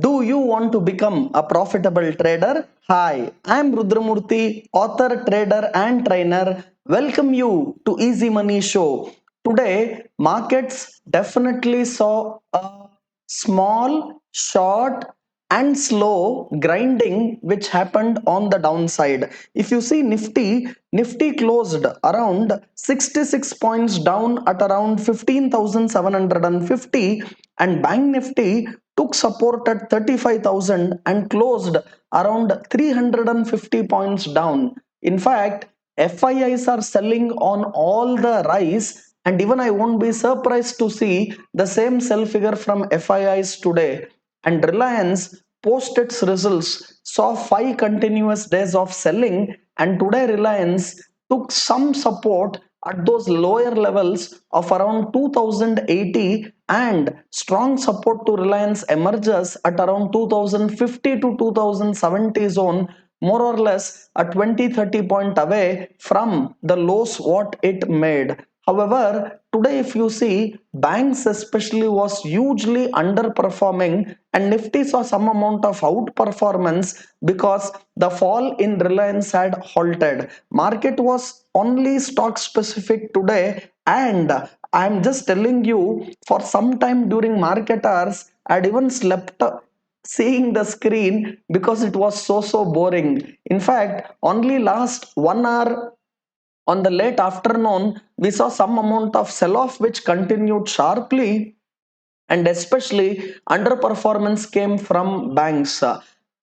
Do you want to become a profitable trader? Hi, I'm Rudramurthy, author, trader, and trainer. Welcome you to Easy Money Show. Today, markets definitely saw a small, short, and slow grinding which happened on the downside. If you see Nifty closed around 66 points down at around 15,750, and Bank Nifty took support at 35,000 and closed around 350 points down. In fact, FIIs are selling on all the rise, and even I won't be surprised to see the same sell figure from FIIs today. And Reliance post its results saw 5 continuous days of selling, and today Reliance took some support at those lower levels of around 2080, and strong support to Reliance emerges at around 2050 to 2070 zone, more or less a 20-30 point away from the lows what it made. However, today if you see, banks especially was hugely underperforming, and Nifty saw some amount of outperformance because the fall in Reliance had halted. Market was only stock specific today, and I'm just telling you, for some time during market hours, I'd even slept seeing the screen because it was so boring. In fact, only last 1 hour on the late afternoon, we saw some amount of sell off which continued sharply, and especially underperformance came from banks.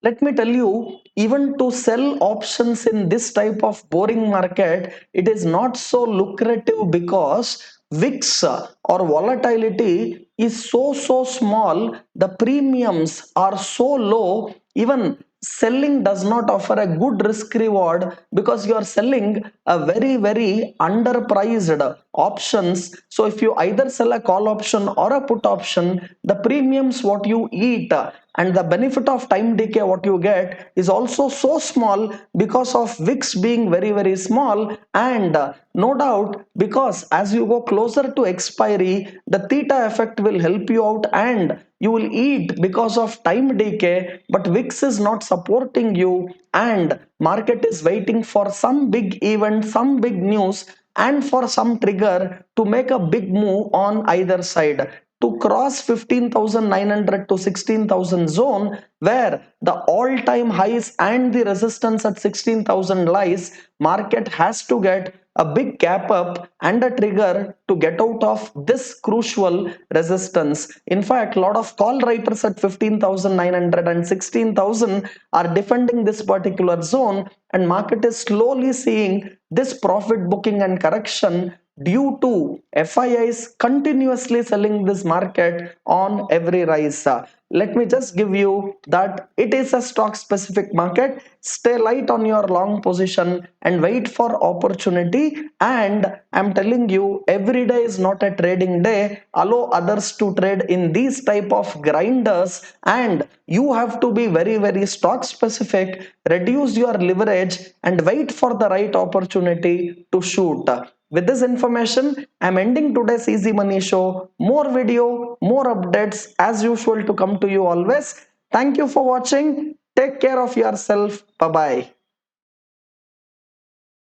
Let me tell you, even to sell options in this type of boring market, it is not so lucrative because VIX or volatility is so small, the premiums are so low, even selling does not offer a good risk reward because you are selling a very underpriced options. So if you either sell a call option or a put option, the premiums what you eat and the benefit of time decay what you get is also so small because of VIX being very small, and no doubt, because as you go closer to expiry, the theta effect will help you out and you will eat because of time decay, but VIX is not supporting you, and market is waiting for some big event, some big news, and for some trigger to make a big move on either side to cross 15,900 to 16,000 zone, where the all time highs and the resistance at 16,000 lies. Market has to get a big gap up and a trigger to get out of this crucial resistance. In fact, a lot of call writers at 15,900 and 16,000 are defending this particular zone, and market is slowly seeing this profit booking and correction due to FIIs continuously selling this market on every rise. Let me just give you that it is a stock specific market. Stay light on your long position and wait for opportunity. And I'm telling you, every day is not a trading day. Allow others to trade in these type of grinders, and you have to be very stock specific. Reduce your leverage and wait for the right opportunity to shoot. With this information, I'm ending today's Easy Money Show. More video, more updates as usual to come to you always. Thank you for watching. Take care of yourself. Bye bye.